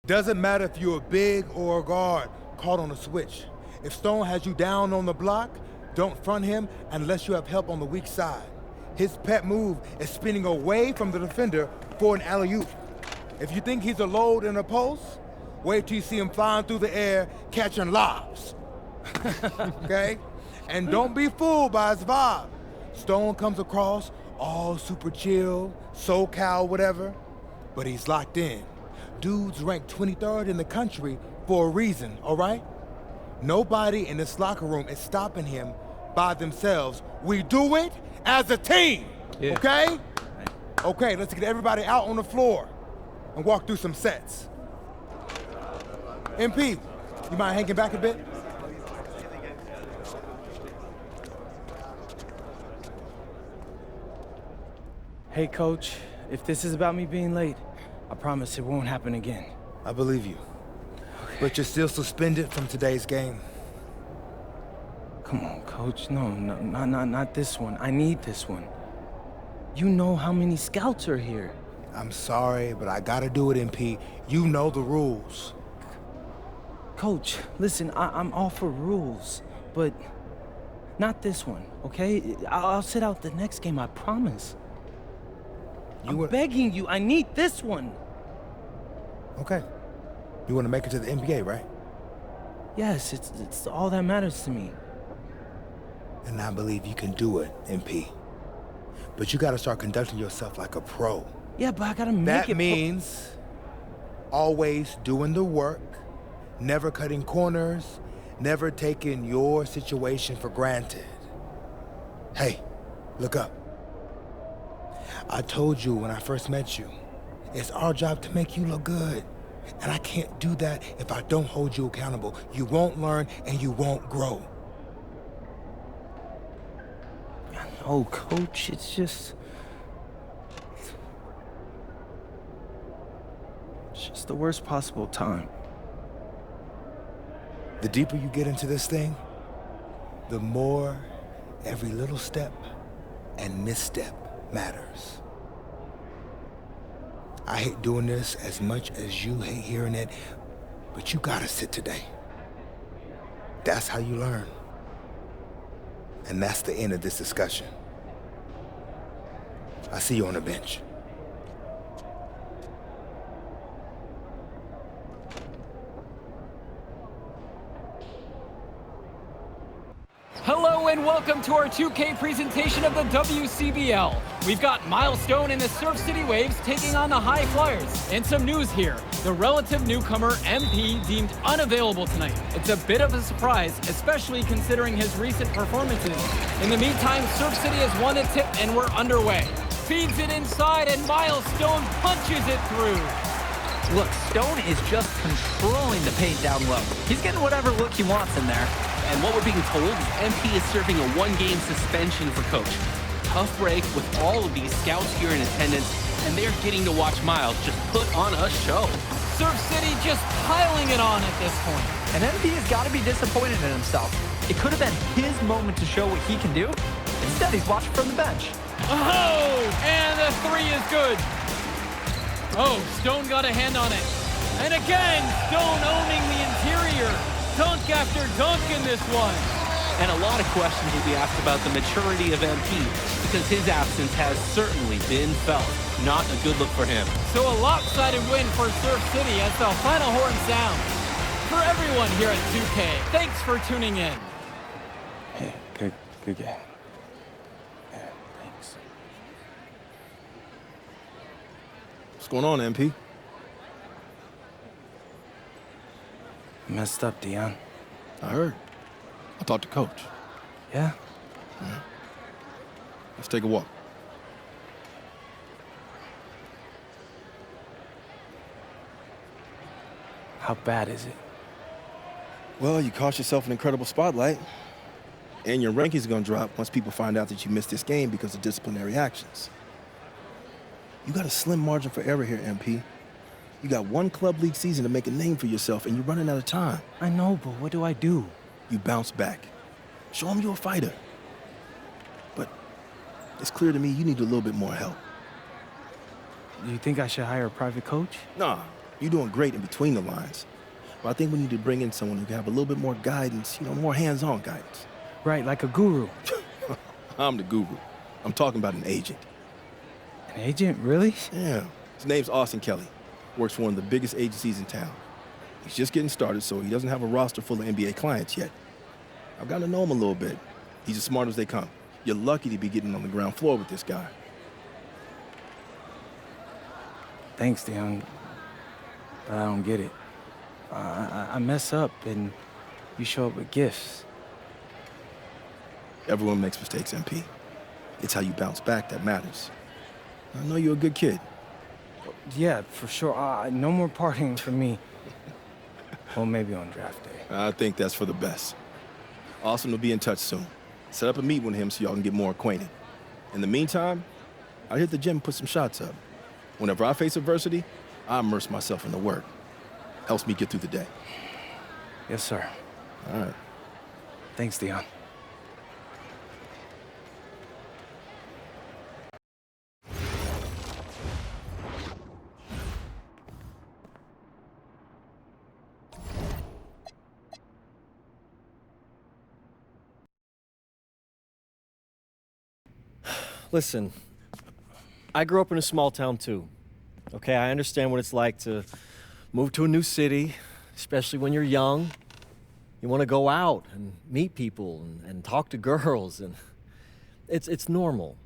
Doesn't matter if you're a big or a guard caught on a switch. If Stone has you down on the block, don't front him unless you have help on the weak side. His pet move is spinning away from the defender for an alley-oop. If you think he's a load in a post, wait till you see him flying through the air catching lobs. Okay? And don't be fooled by his vibe. Stone comes across all super chill, SoCal, whatever, but he's locked in. Dude's ranked 23rd in the country for a reason, all right? Nobody in this locker room is stopping him by themselves. We do it as a team, okay? Okay, let's get everybody out on the floor and walk through some sets. MP, you mind hanging back a bit? Hey, Coach, if this is about me being late, I promise it won't happen again. I believe you. Okay. But you're still suspended from today's game. Come on, Coach. No, not this one. I need this one. You know how many scouts are here. I'm sorry, but I gotta do it, MP. You know the rules. Coach, listen, I'm all for rules, but not this one, okay? I'll sit out the next game, I promise. I'm begging you, I need this one. Okay. You want to make it to the NBA, right? Yes, it's all that matters to me. And I believe you can do it, MP. But you gotta start conducting yourself like a pro. Yeah, but I gotta make it. That means always doing the work, never cutting corners, never taking your situation for granted. Hey, look up. I told you when I first met you, it's our job to make you look good. And I can't do that if I don't hold you accountable. You won't learn and you won't grow. I know, Coach, it's just the worst possible time. The deeper you get into this thing, the more every little step and misstep matters. I hate doing this as much as you hate hearing it, but you gotta sit today. That's how you learn. And that's the end of this discussion. I see you on the bench. Hello and welcome to our 2K presentation of the WCBL. We've got Milestone and the Surf City Waves taking on the High Flyers. And some news here. The relative newcomer MP deemed unavailable tonight. It's a bit of a surprise, especially considering his recent performances. In the meantime, Surf City has won a tip and we're underway. Feeds it inside and Milestone punches it through. Look, Stone is just controlling the paint down low. He's getting whatever look he wants in there. And what we're being told is MP is serving a one-game suspension for Coach. Tough break with all of these scouts here in attendance, and they're getting to watch Miles just put on a show. Surf City just piling it on at this point. And MP has got to be disappointed in himself. It could have been his moment to show what he can do. Instead, he's watching from the bench. Oh, and the three is good. Oh, Stone got a hand on it. And again, Stone owning the interior. Dunk after dunk in this one. And a lot of questions will be asked about the maturity of MP, because his absence has certainly been felt. Not a good look for him. So a lopsided win for Surf City as the final horn sounds. For everyone here at 2K, thanks for tuning in. Hey, good game. Yeah, thanks. What's going on, MP? Messed up, Dion. I heard. I talked to Coach. Yeah? Yeah. Let's take a walk. How bad is it? Well, you cost yourself an incredible spotlight. And your rankings are going to drop once people find out that you missed this game because of disciplinary actions. You got a slim margin for error here, MP. You got one club league season to make a name for yourself, and you're running out of time. I know, but what do I do? You bounce back. Show them you're a fighter. But it's clear to me you need a little bit more help. Do you think I should hire a private coach? Nah, You're doing great in between the lines. But I think we need to bring in someone who can have a little bit more guidance, more hands-on guidance. Right, like a guru. I'm the guru. I'm talking about an agent. An agent, really? Yeah. His name's Austin Kelly. Works for one of the biggest agencies in town. He's just getting started, so he doesn't have a roster full of NBA clients yet. I've gotten to know him a little bit. He's as smart as they come. You're lucky to be getting on the ground floor with this guy. Thanks, Dion. But I don't get it. I mess up, and you show up with gifts. Everyone makes mistakes, MP. It's how you bounce back that matters. I know you're a good kid. Yeah, for sure. No more partying for me. Well, maybe on draft day. I think that's for the best. Austin will be in touch soon. Set up a meet with him so y'all can get more acquainted. In the meantime, I hit the gym and put some shots up. Whenever I face adversity, I immerse myself in the work. Helps me get through the day. Yes, sir. All right. Thanks, Dion. Listen, I grew up in a small town too. Okay, I understand what it's like to move to a new city, especially when you're young. You want to go out and meet people and talk to girls, and it's normal.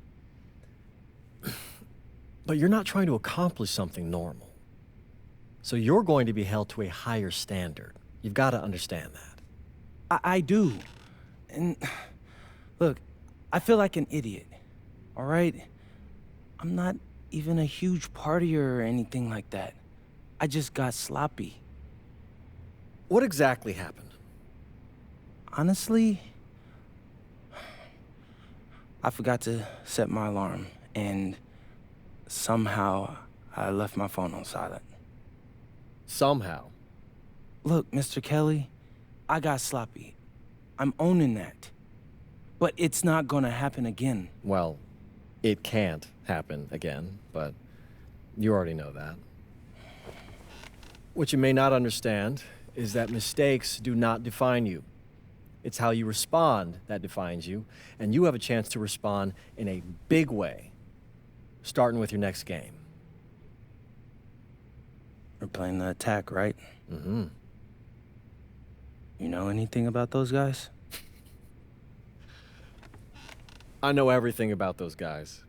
But you're not trying to accomplish something normal. So you're going to be held to a higher standard. You've got to understand that. I do. And look, I feel like an idiot, all right? I'm not even a huge partier or anything like that. I just got sloppy. What exactly happened? Honestly, I forgot to set my alarm, and somehow I left my phone on silent. Somehow? Look, Mr. Kelly, I got sloppy. I'm owning that. But it's not gonna happen again. Well, it can't happen again, but you already know that. What you may not understand is that mistakes do not define you. It's how you respond that defines you, and you have a chance to respond in a big way, starting with your next game. We're playing the attack, right? Mm-hmm. You know anything about those guys? I know everything about those guys.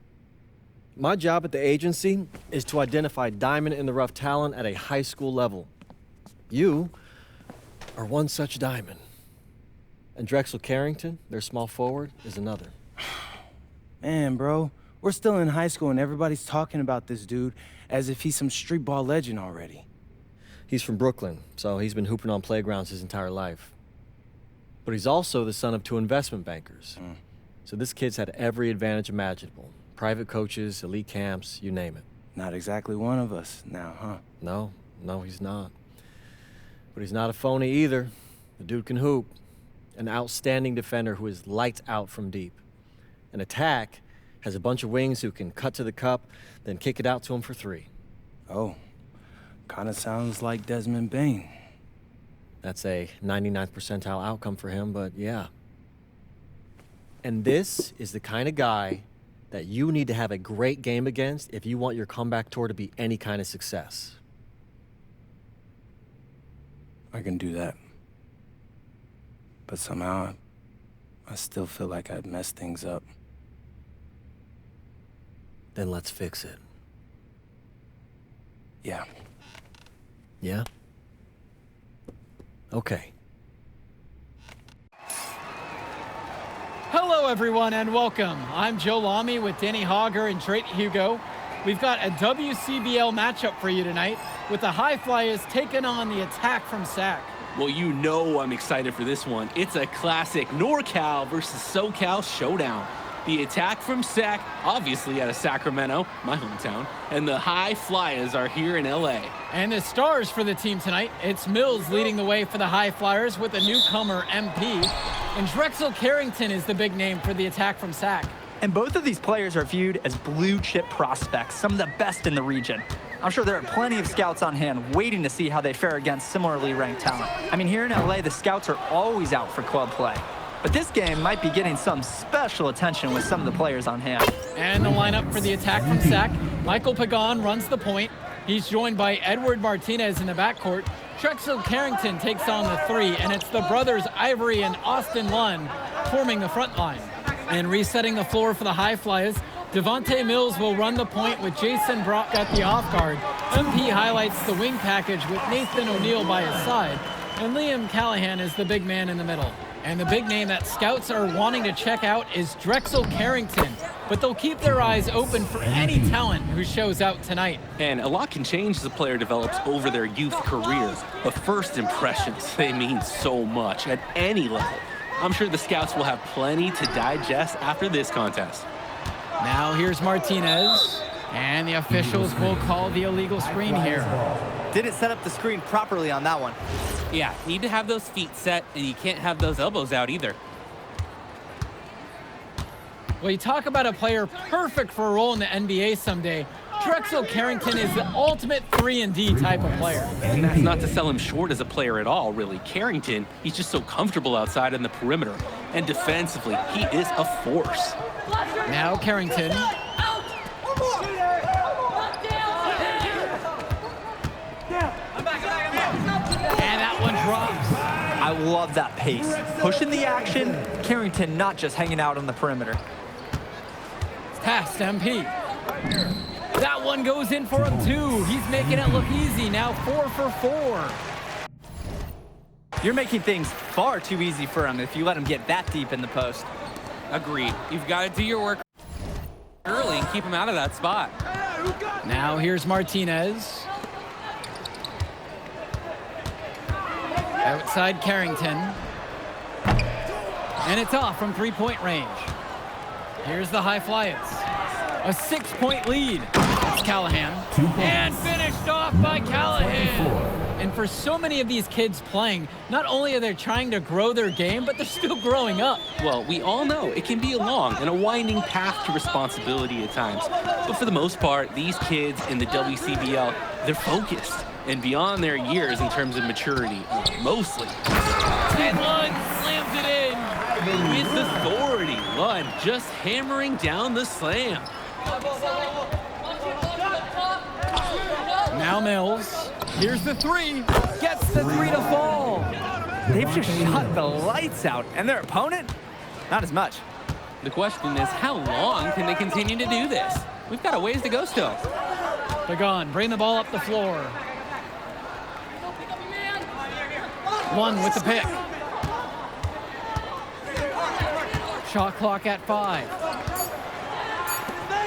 My job at the agency is to identify diamond-in-the-rough talent at a high school level. You are one such diamond. And Drexel Carrington, their small forward, is another. Man, bro, we're still in high school and everybody's talking about this dude as if he's some street ball legend already. He's from Brooklyn, so he's been hooping on playgrounds his entire life. But he's also the son of 2 investment bankers. So this kid's had every advantage imaginable. Private coaches, elite camps, you name it. Not exactly one of us now, huh? No, he's not. But he's not a phony either. The dude can hoop. An outstanding defender who is lights out from deep. An attack has a bunch of wings who can cut to the cup, then kick it out to him for 3. Oh, kind of sounds like Desmond Bain. That's a 99th percentile outcome for him, but yeah. And this is the kind of guy that you need to have a great game against if you want your comeback tour to be any kind of success. I can do that. But somehow, I still feel like I'd messed things up. Then let's fix it. Yeah. Yeah? Okay. Hello, everyone, and welcome. I'm Joe Lamy with Danny Hogger and Drake Hugo. We've got a WCBL matchup for you tonight with the High Flyers taking on the Attack from SAC. Well, you know I'm excited for this one. It's a classic NorCal versus SoCal showdown. The Attack from SAC, obviously out of Sacramento, my hometown, and the High Flyers are here in LA. And the stars for the team tonight, it's Mills leading the way for the High Flyers with a newcomer, MP. And Drexel Carrington is the big name for the Attack from SAC. And both of these players are viewed as blue chip prospects, some of the best in the region. I'm sure there are plenty of scouts on hand waiting to see how they fare against similarly ranked talent. I mean, here in LA, the scouts are always out for club play. But this game might be getting some special attention with some of the players on hand. And the lineup for the attack from Sac. Michael Pagan runs the point. He's joined by Edward Martinez in the backcourt. Drexel Carrington takes on the three, and it's the brothers Ivory and Austin Lunn forming the front line. And resetting the floor for the High Flyers, Devontae Mills will run the point with Jason Brock at the off guard. MP highlights the wing package with Nathan O'Neal by his side, and Liam Callahan is the big man in the middle. And the big name that scouts are wanting to check out is Drexel Carrington, but they'll keep their eyes open for any talent who shows out tonight. And a lot can change as a player develops over their youth career, but first impressions, they mean so much at any level. I'm sure the scouts will have plenty to digest after this contest. Now here's Martinez, and the officials will call the illegal screen here. Didn't set up the screen properly on that one. Yeah, need to have those feet set, and you can't have those elbows out either. Well, you talk about a player perfect for a role in the NBA someday. Drexel Carrington is the ultimate 3-and-D type of player. And that's not to sell him short as a player at all, really. Carrington, he's just so comfortable outside in the perimeter. And defensively, he is a force. Now Carrington. And that one drops. I love that pace. Pushing the action, Carrington not just hanging out on the perimeter. Past MP. That one goes in for him too. He's making it look easy. Now 4 for 4. You're making things far too easy for him if you let him get that deep in the post. Agreed. You've got to do your work early and keep him out of that spot. Now here's Martinez. Outside Carrington. And it's off from 3-point range. Here's the High Flyers. A 6-point lead. It's Callahan. And finished off by Callahan. And for so many of these kids playing, not only are they trying to grow their game, but they're still growing up. Well, we all know it can be a long and a winding path to responsibility at times. But for the most part, these kids in the WCBL, they're focused and beyond their years in terms of maturity, mostly. And Lunn slams it in. With authority, Lunn just hammering down the slam. Now Mills. Here's the three. Gets the three to fall. They've just shot the lights out, and their opponent, not as much. The question is, how long can they continue to do this? We've got a ways to go still. Pagan, bring the ball up the floor. One with the pick. Shot clock at 5.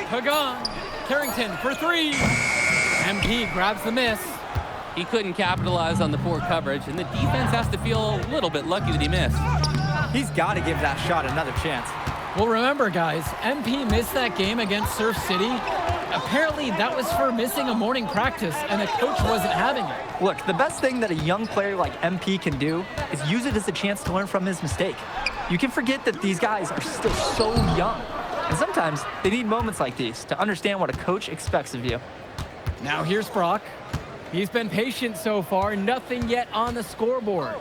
Pagan, Carrington for 3. MP grabs the miss. He couldn't capitalize on the poor coverage, and the defense has to feel a little bit lucky that he missed. He's got to give that shot another chance. Well, remember, guys, MP missed that game against Surf City. Apparently, that was for missing a morning practice, and the coach wasn't having it. Look, the best thing that a young player like MP can do is use it as a chance to learn from his mistake. You can forget that these guys are still so young, and sometimes they need moments like these to understand what a coach expects of you. Now here's Brock. He's been patient so far, nothing yet on the scoreboard.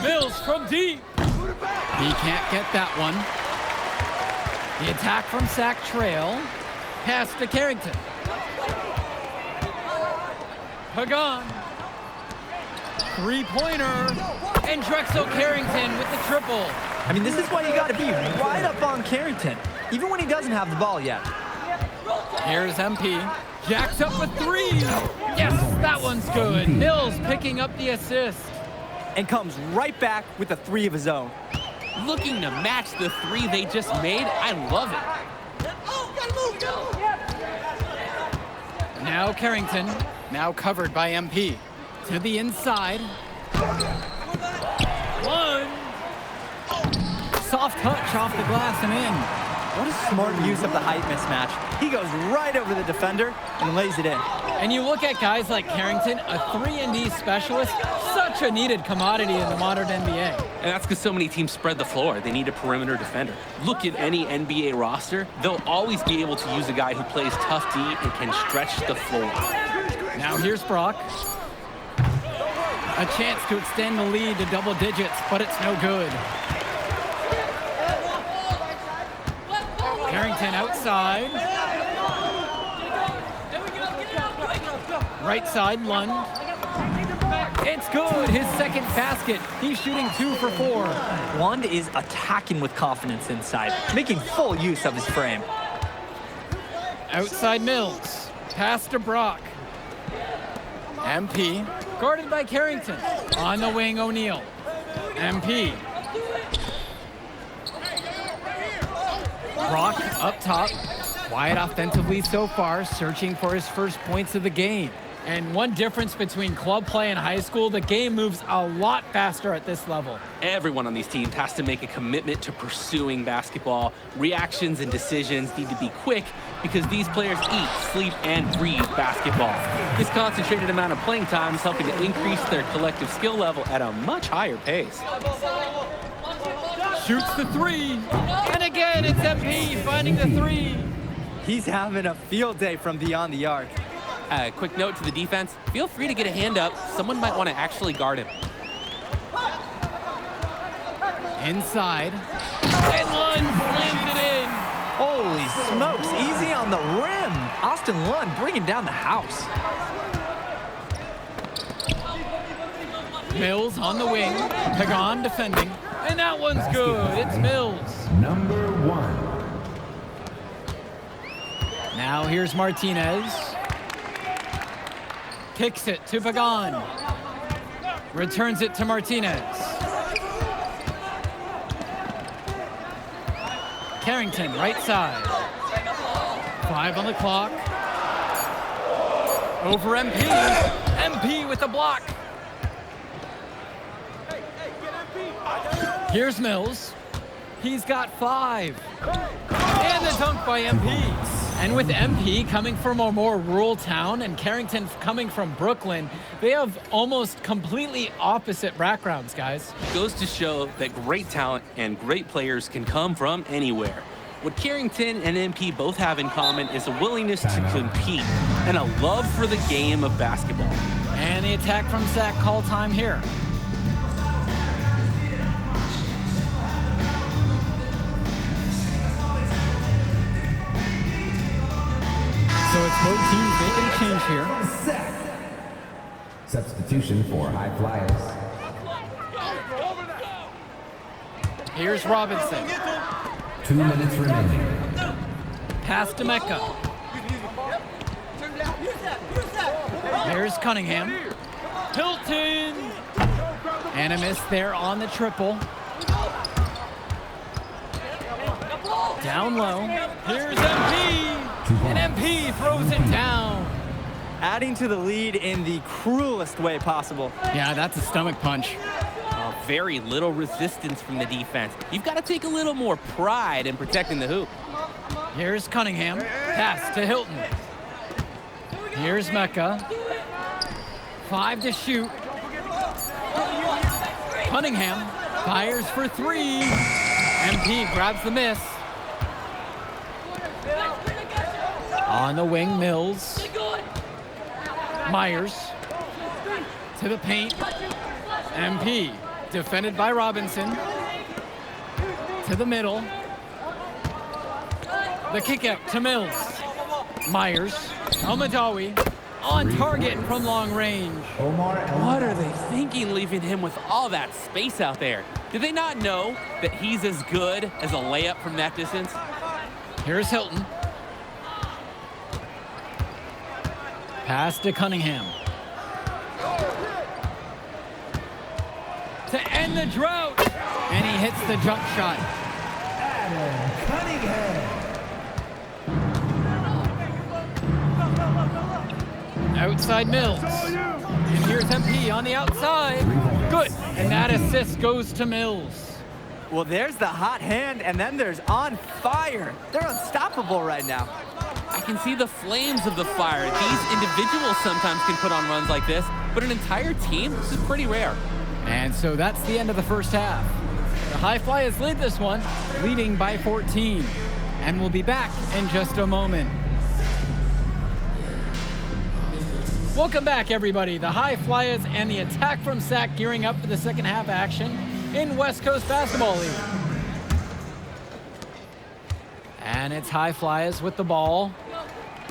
Mills from deep. He can't get that one. The attack from Sac Trail. Pass to Carrington. Pagan. Three-pointer. And Drexel Carrington with the triple. I mean, this is why you got to be right up on Carrington, even when he doesn't have the ball yet. Here's MP. Jacks up with 3. Yes, that one's good. Mills picking up the assist. And comes right back with a 3 of his own. Looking to match the 3 they just made. I love it. Now Carrington, now covered by MP. To the inside. One. Soft touch off the glass and in. What a smart use of the height mismatch. He goes right over the defender and lays it in. And you look at guys like Carrington, a 3-and-D specialist, such a needed commodity in the modern NBA. And that's because so many teams spread the floor. They need a perimeter defender. Look at any NBA roster. They'll always be able to use a guy who plays tough D and can stretch the floor. Now here's Brock. A chance to extend the lead to double digits, but it's no good. Carrington outside. Right side, Lund. It's good, his second basket. He's shooting 2 for 4. Lund is attacking with confidence inside, making full use of his frame. Outside Mills. Pass to Brock. MP. Guarded by Carrington. On the wing, O'Neal. MP. Brock up top. Quiet offensively so far, searching for his first points of the game. And one difference between club play and high school, the game moves a lot faster at this level. Everyone on these teams has to make a commitment to pursuing basketball. Reactions and decisions need to be quick because these players eat, sleep, and breathe basketball. This concentrated amount of playing time is helping to increase their collective skill level at a much higher pace. Shoots the 3. And again, it's MP finding the 3. He's having a field day from beyond the arc. Quick note to the defense, feel free to get a hand up. Someone might want to actually guard him. Inside. And Lund slams it in. Holy smokes, easy on the rim. Austin Lund bringing down the house. Mills on the wing. Pagan defending. And that one's good. It's Mills. Number 1. Now here's Martinez. Kicks it to Pagan. Returns it to Martinez. Carrington, right side. 5 on the clock. Over MP. MP with the block. Here's Mills. He's got 5. And the dunk by MP. And with MP coming from a more rural town and Carrington coming from Brooklyn, they have almost completely opposite backgrounds, guys. Goes to show that great talent and great players can come from anywhere. What Carrington and MP both have in common is a willingness to compete and a love for the game of basketball. And the attack from Zach call time here. So it's both teams making a change here. Substitution for high flyers. Here's Robinson. 2 minutes remaining. Pass to Mecca. There's Cunningham. Hilton. And a miss there on the triple. Down low. Here's MP. And MP throws it down. Adding to the lead in the cruelest way possible. Yeah, that's a stomach punch. Very little resistance from the defense. You've got to take a little more pride in protecting the hoop. Here's Cunningham. Pass to Hilton. Here's Mecca. 5 to shoot. Cunningham fires for 3. MP grabs the miss. On the wing, Mills. Myers. To the paint. MP. Defended by Robinson. To the middle. The kick out to Mills. Myers. Almadawi. On target from long range. What are they thinking leaving him with all that space out there? Did they not know that he's as good as a layup from that distance? Here's Hilton. Pass to Cunningham. To end the drought. And he hits the jump shot. Outside Mills. And here's MP on the outside. Good. And that assist goes to Mills. Well, there's the hot hand, and then there's on fire. They're unstoppable right now. I can see the flames of the fire. These individuals sometimes can put on runs like this, but an entire team, this is pretty rare. And so that's the end of the first half. The High Flyers lead this one, leading by 14. And we'll be back in just a moment. Welcome back, everybody. The High Flyers and the attack from Sac gearing up for the second half action in West Coast Basketball League. And it's High Flyers with the ball.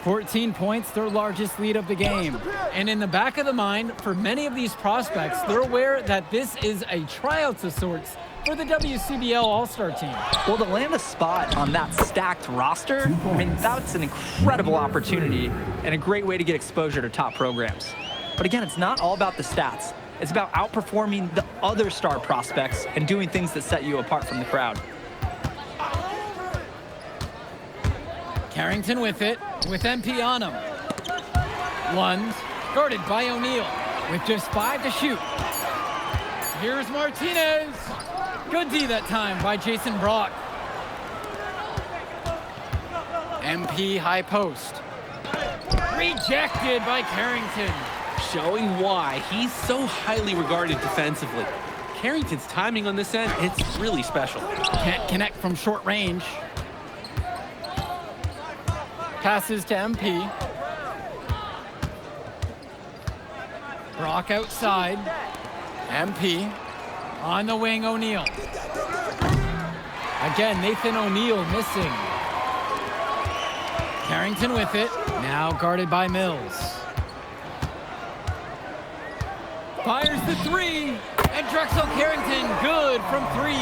14 points, their largest lead of the game. And in the back of the mind, for many of these prospects, they're aware that this is a tryout of sorts for the WCBL All-Star team. Well, to land a spot on that stacked roster, I mean, that's an incredible opportunity and a great way to get exposure to top programs. But again, it's not all about the stats. It's about outperforming the other star prospects and doing things that set you apart from the crowd. Carrington with it, with MP on him. Lund, guarded by O'Neal, with just 5 to shoot. Here's Martinez. Good D that time by Jason Brock. MP high post. Rejected by Carrington. Showing why he's so highly regarded defensively. Carrington's timing on this end, it's really special. Can't connect from short range. Passes to MP. Brock outside. MP. On the wing, O'Neal. Again, Nathan O'Neal missing. Carrington with it. Now guarded by Mills. Fires the three. And Drexel Carrington good from 3.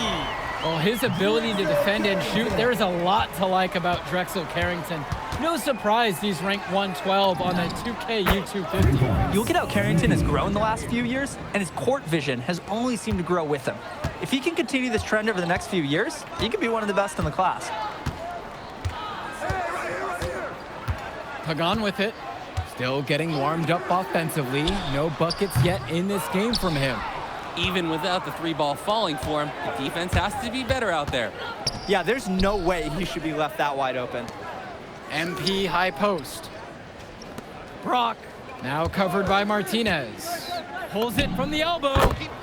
Well, his ability to defend and shoot, there's a lot to like about Drexel Carrington. No surprise he's ranked 112 on the 2K YouTube 50. You look at how Carrington has grown the last few years, and his court vision has only seemed to grow with him. If he can continue this trend over the next few years, he could be one of the best in the class. Pagan with it. Still getting warmed up offensively. No buckets yet in this game from him. Even without the 3-ball falling for him, the defense has to be better out there. Yeah, there's no way he should be left that wide open. MP high post. Brock, now covered by Martinez. Pulls it from the elbow.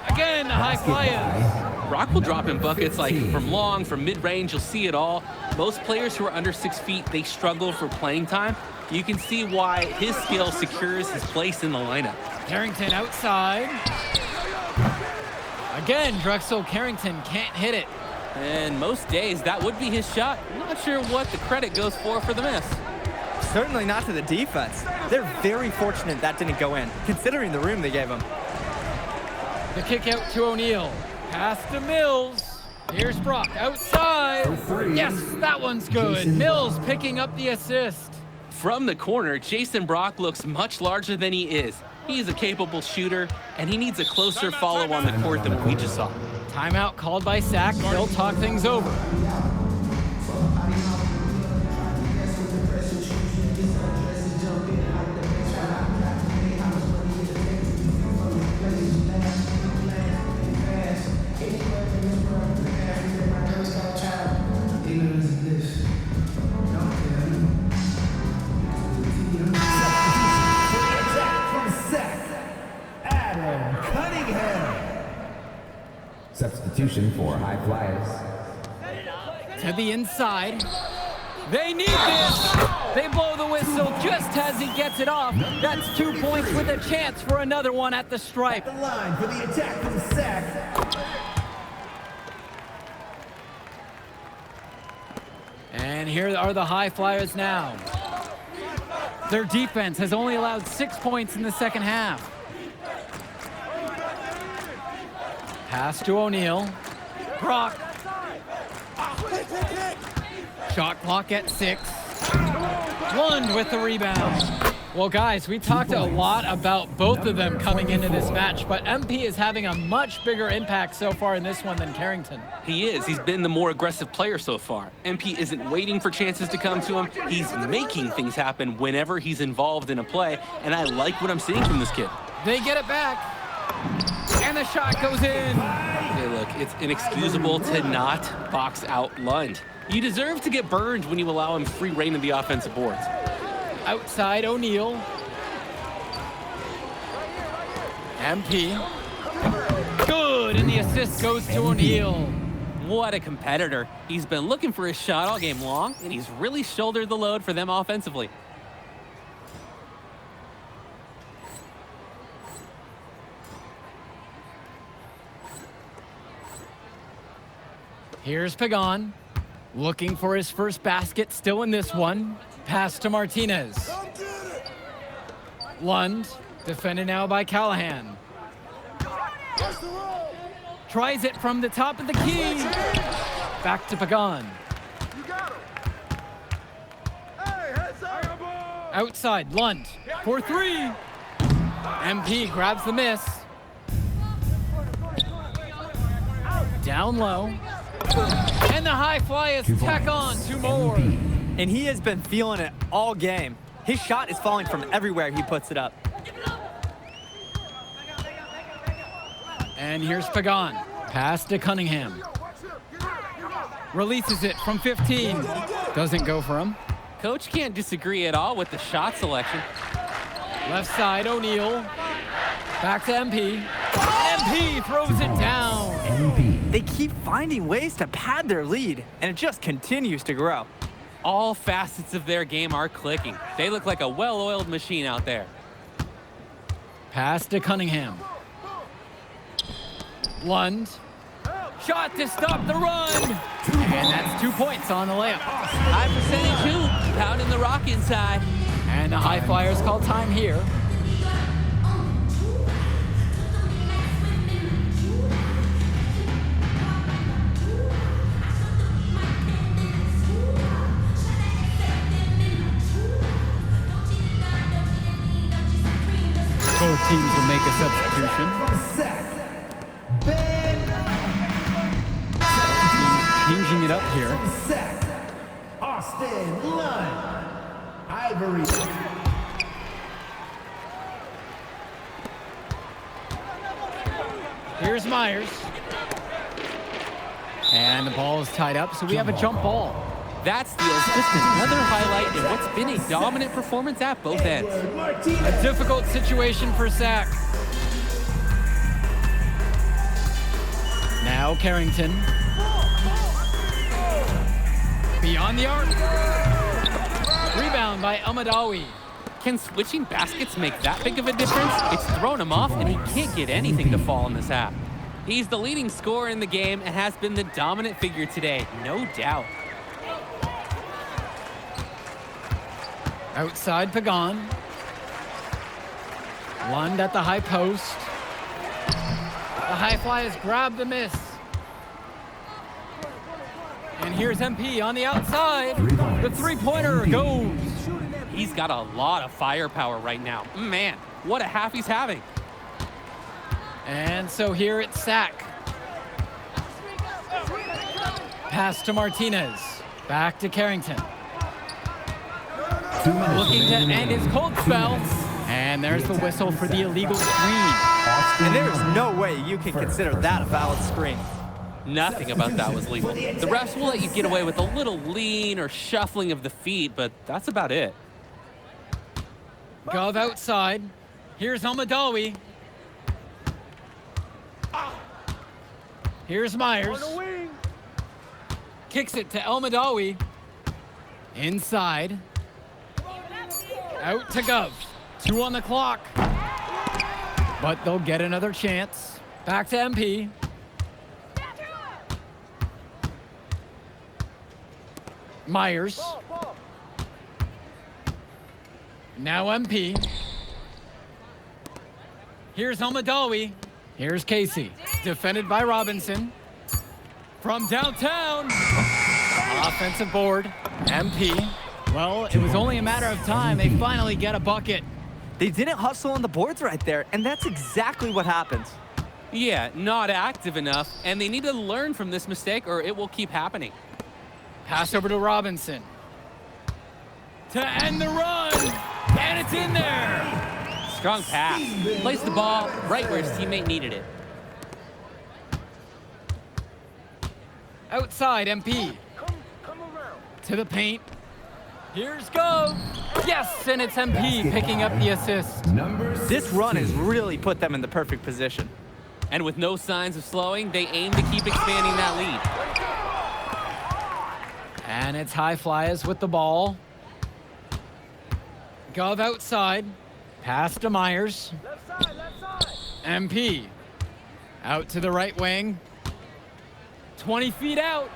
Again, High Flyers. Brock will drop in buckets like from long, from mid-range, you'll see it all. Most players who are under 6 feet, they struggle for playing time. You can see why his skill secures his place in the lineup. Carrington outside. Again, Drexel Carrington can't hit it. And most days, that would be his shot. I'm not sure what the credit goes for the miss. Certainly not to the defense. They're very fortunate that didn't go in, considering the room they gave him. The kick out to O'Neal. Pass to Mills. Here's Brock outside. Yes, that one's good. Mills picking up the assist. From the corner, Jason Brock looks much larger than he is. He's a capable shooter, and he needs a closer follow on the court than what we just saw. Timeout called by Sac. They'll talk things over. Substitution for High Flyers. To the inside. They need this. They blow the whistle just as he gets it off. That's 2 points with a chance for another one at the stripe. The line for the attack from Sac. And here are the High Flyers now. Their defense has only allowed 6 points in the second half. Pass to O'Neal. Brock. Shot clock at 6. Lund with the rebound. Well, guys, we talked a lot about both of them coming into this match, but MP is having a much bigger impact so far in this one than Carrington. He is. He's been the more aggressive player so far. MP isn't waiting for chances to come to him. He's making things happen whenever he's involved in a play, and I like what I'm seeing from this kid. They get it back. And the shot goes in. Hey, look, it's inexcusable to not box out Lund. You deserve to get burned when you allow him free reign of the offensive boards. Outside O'Neal. MP. Good, and the assist goes to O'Neal. What a competitor. He's been looking for his shot all game long, and he's really shouldered the load for them offensively. Here's Pagan, looking for his first basket, still in this one. Pass to Martinez. Lund, defended now by Callahan. Tries it from the top of the key. Back to Pagan. Outside, Lund for three. MP grabs the miss. Down low. And the high flyers tack on two more. And he has been feeling it all game. His shot is falling from everywhere he puts it up. And here's Pagan. Pass to Cunningham. Releases it from 15. Doesn't go for him. Coach can't disagree at all with the shot selection. Left side, O'Neal. Back to MP. MP throws it down. They keep finding ways to pad their lead, and it just continues to grow. All facets of their game are clicking. They look like a well-oiled machine out there. Pass to Cunningham. Lund. Shot to stop the run. And that's 2 points on the layup. High percentage too, pounding the rock inside. And the High Flyers call time here. Both teams will make a substitution. Changing it up here. Austin Lund. Ivory. Here's Myers. And the ball is tied up, so we have a jump ball. That steal's just another highlight in what's been a dominant performance at both ends. A difficult situation for Sack. Now Carrington. Beyond the arc. Rebound by Almadawi. Can switching baskets make that big of a difference? It's thrown him off, and he can't get anything to fall in this half. He's the leading scorer in the game and has been the dominant figure today, no doubt. Outside Pagan. Lund at the high post. The High Flyers grab the miss. And here's MP on the outside. The three-pointer goes. He's got a lot of firepower right now. Man, what a half he's having. And so here it's Sack. Pass to Martinez. Back to Carrington. Looking to end his cold spell. And there's the whistle for the illegal screen. And there's no way you can consider that a valid screen. Nothing about that was legal. The refs will let you get away with a little lean or shuffling of the feet, but that's about it. Gov outside. Here's Almadawi. Here's Myers. Kicks it to Almadawi. Inside. Out to Gov. 2 on the clock. But they'll get another chance. Back to MP. Myers. Now MP. Here's Almadawi. Here's Casey. Defended by Robinson. From downtown. Offensive board. MP. Well, it was only a matter of time. They finally get a bucket. They didn't hustle on the boards right there, and that's exactly what happens. Yeah, not active enough, and they need to learn from this mistake or it will keep happening. Pass over to Robinson. To end the run. And it's in there. Strong pass. Placed the ball right where his teammate needed it. Outside, MP. To the paint. Here's go. Yes, and it's MP picking up the assist. This run has really put them in the perfect position. And with no signs of slowing, they aim to keep expanding that lead. And it's High Flyers with the ball. Gov outside. Pass to Myers. MP. Out to the right wing. 20 feet out.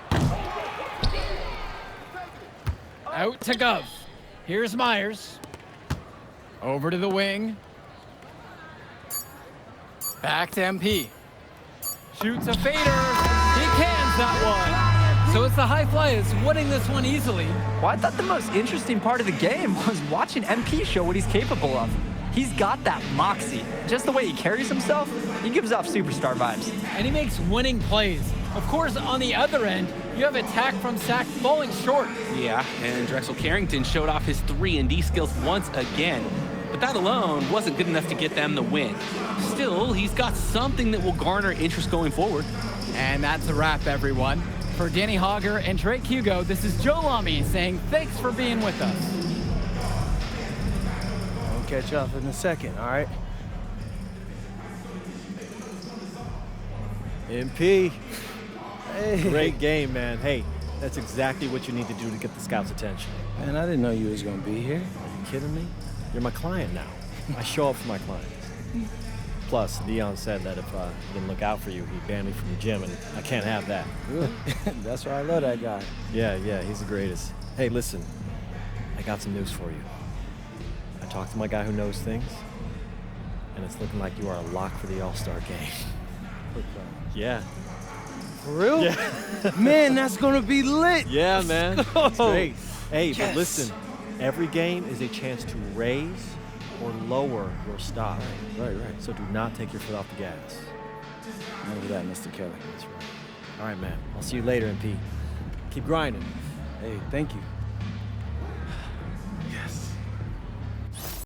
Out to Gov. Here's Myers. Over to the wing. Back to MP. Shoots a fader. He cans that one. So it's the High Flyers winning this one easily. Well, I thought the most interesting part of the game was watching MP show what he's capable of. He's got that moxie. Just the way he carries himself, he gives off superstar vibes. And he makes winning plays. Of course, on the other end, you have attack from Sac falling short. Yeah, and Drexel Carrington showed off his 3-and-D skills once again. But that alone wasn't good enough to get them the win. Still, he's got something that will garner interest going forward. And that's a wrap, everyone. For Danny Hogger and Drake Hugo, this is Joe Lamy saying thanks for being with us. I'll catch up in a second, all right? MP. Hey. Great game, man. Hey, that's exactly what you need to do to get the scouts' attention. Man, I didn't know you was gonna be here. Are you kidding me? You're my client now. I show up for my clients. Plus, Dion said that if I didn't look out for you, he'd ban me from the gym, and I can't have that. Good. That's why I love that guy. Yeah, he's the greatest. Hey, listen, I got some news for you. I talked to my guy who knows things, and it's looking like you are a lock for the All-Star game. Yeah. For real? Yeah. Man, that's gonna be lit. Yeah, man. It's great. Hey, Yes. but listen, every game is a chance to raise or lower your stock. Right. So do not take your foot off the gas. Remember that, Mr. Kelly. That's right. All right, man. I'll see you later, MP. Keep grinding. Hey, thank you.